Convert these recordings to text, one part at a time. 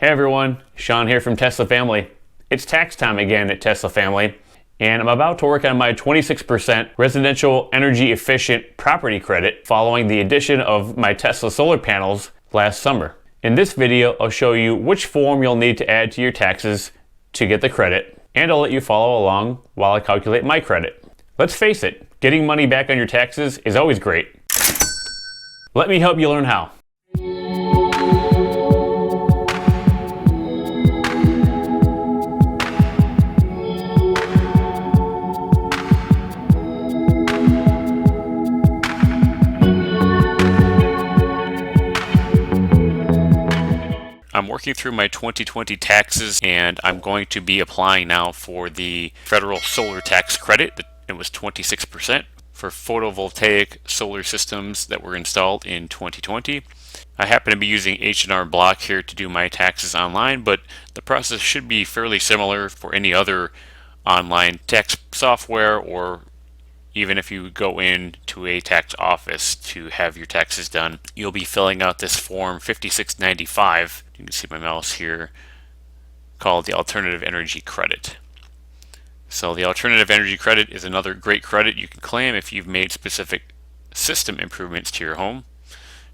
Hey everyone, Sean here from Tesla Family. It's tax time again at Tesla Family, and I'm about to work on my 26% residential energy efficient property credit following the addition of my Tesla solar panels last summer. In this video, I'll show you which form you'll need to add to your taxes to get the credit, and I'll let you follow along while I calculate my credit. Let's face it, getting money back on your taxes is always great. Let me help you learn how. I'm working through my 2020 taxes, and I'm going to be applying now for the federal solar tax credit. It was 26% for photovoltaic solar systems that were installed in 2020. I happen to be using H&R Block here to do my taxes online, but the process should be fairly similar for any other online tax software, or even if you go in to a tax office to have your taxes done. You'll be filling out this form 5695, you can see my mouse here, called the Alternative Energy Credit. So the Alternative Energy Credit is another great credit you can claim if you've made specific system improvements to your home.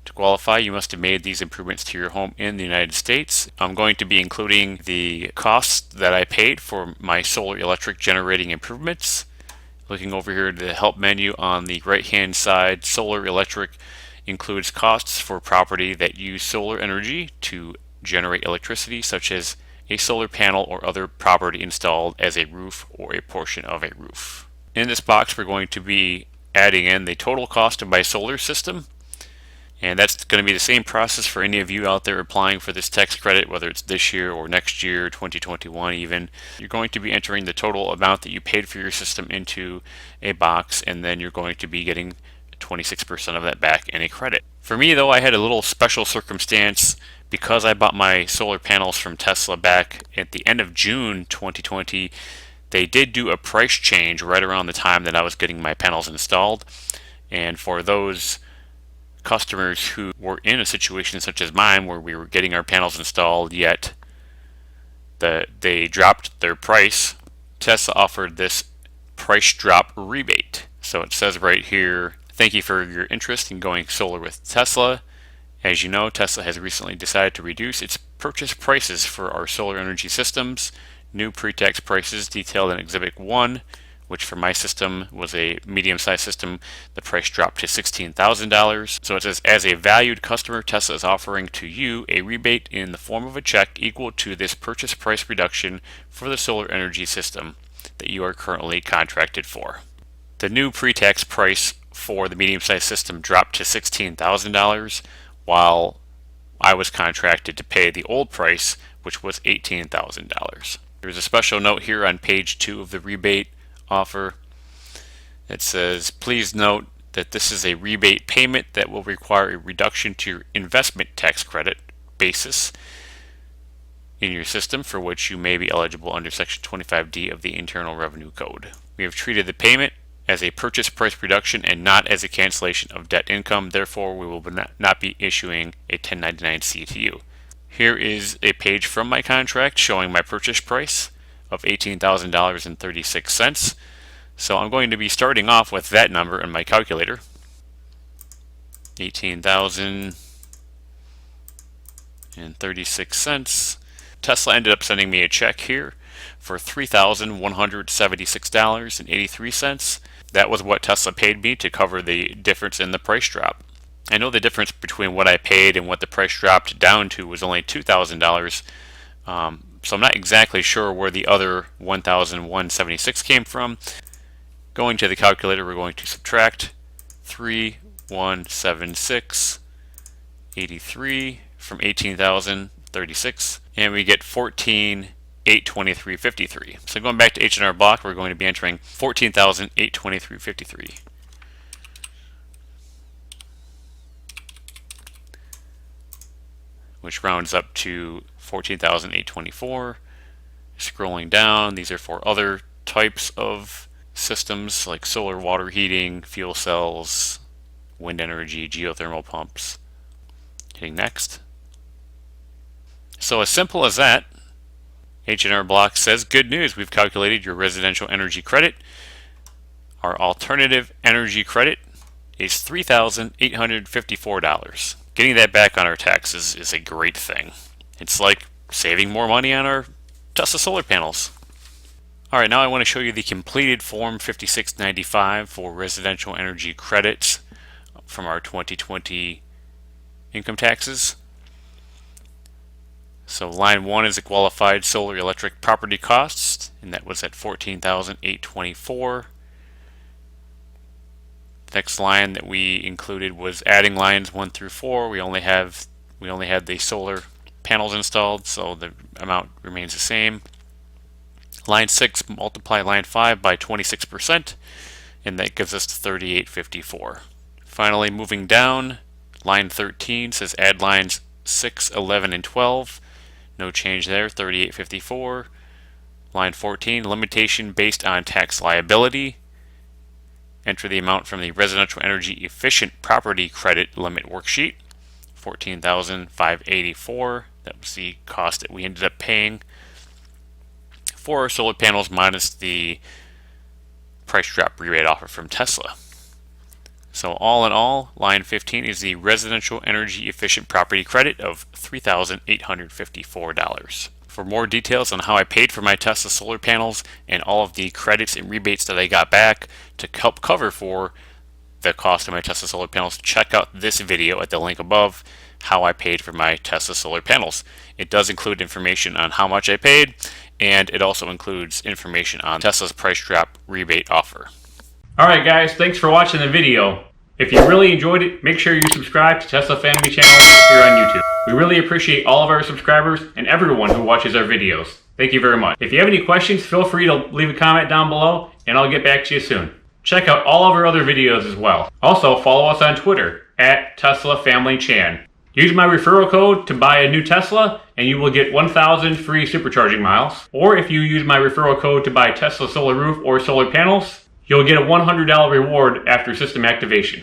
To qualify, you must have made these improvements to your home in the United States. I'm going to be including the costs that I paid for my solar electric generating improvements. Looking over here to the help menu on the right hand side, solar electric includes costs for property that use solar energy to generate electricity, such as a solar panel or other property installed as a roof or a portion of a roof. In this box, we're going to be adding in the total cost of my solar system, and that's going to be the same process for any of you out there applying for this tax credit, whether it's this year or next year, 2021 even. You're going to be entering the total amount that you paid for your system into a box, and then you're going to be getting 26% of that back in a credit. For me though, I had a little special circumstance because I bought my solar panels from Tesla back at the end of June 2020. They did do a price change right around the time that I was getting my panels installed, and for those customers who were in a situation such as mine where we were getting our panels installed yet they dropped their price, Tesla offered this price drop rebate. So it says right here, thank you for your interest in going solar with Tesla. As you know, Tesla has recently decided to reduce its purchase prices for our solar energy systems. New pre-tax prices detailed in Exhibit 1, which for my system was a medium-sized system, the price dropped to $16,000. So it says, as a valued customer, Tesla is offering to you a rebate in the form of a check equal to this purchase price reduction for the solar energy system that you are currently contracted for. The new pre-tax price for the medium-sized system dropped to $16,000, while I was contracted to pay the old price, which was $18,000. There's a special note here on page 2 of the rebate offer. It says, please note that this is a rebate payment that will require a reduction to your investment tax credit basis in your system, for which you may be eligible under Section 25D of the Internal Revenue Code. We have treated the payment as a purchase price reduction and not as a cancellation of debt income. Therefore, we will not be issuing a 1099-C to you. Here is a page from my contract showing my purchase price of $18,000.36. So I'm going to be starting off with that number in my calculator. $18,036. Tesla ended up sending me a check here for $3,176.83. That was what Tesla paid me to cover the difference in the price drop. I know the difference between what I paid and what the price dropped down to was only $2,000. So I'm not exactly sure where the other $1,176 came from. Going to the calculator, we're going to subtract 3,176.83 from 18,036, and we get 14,823.53. So going back to H&R Block, we're going to be entering 14,823.53. Which rounds up to 14,824. Scrolling down, these are for other types of systems like solar water heating, fuel cells, wind energy, geothermal pumps. Hitting next. So as simple as that, H&R Block says, good news, we've calculated your residential energy credit. Our alternative energy credit is $3,854. Getting that back on our taxes is a great thing. It's like saving more money on our Tesla solar panels. Alright, now I want to show you the completed Form 5695 for residential energy credits from our 2020 income taxes. So line 1 is the qualified solar electric property costs, and that was at $14,824. The next line that we included was adding lines 1 through 4. We only had the solar panels installed, so the amount remains the same. Line 6, multiply line 5 by 26%, and that gives us $38.54. Finally, moving down, line 13 says add lines 6, 11, and 12. No change there, $38.54. Line 14, limitation based on tax liability. Enter the amount from the residential energy efficient property credit limit worksheet, $14,584. That was the cost that we ended up paying for our solar panels minus the price drop rebate offer from Tesla. So all in all, line 15 is the residential energy efficient property credit of $3,854. For more details on how I paid for my Tesla solar panels and all of the credits and rebates that I got back to help cover for the cost of my Tesla solar panels, check out this video at the link above, how I paid for my Tesla solar panels. It does include information on how much I paid, and it also includes information on Tesla's price drop rebate offer. Alright guys, thanks for watching the video. If you really enjoyed it, make sure you subscribe to Tesla Family Channel here on YouTube. We really appreciate all of our subscribers and everyone who watches our videos. Thank you very much. If you have any questions, feel free to leave a comment down below and I'll get back to you soon. Check out all of our other videos as well. Also, follow us on Twitter at Tesla Family Chan. Use my referral code to buy a new Tesla and you will get 1,000 free supercharging miles. Or if you use my referral code to buy Tesla solar roof or solar panels, you'll get a $100 reward after system activation.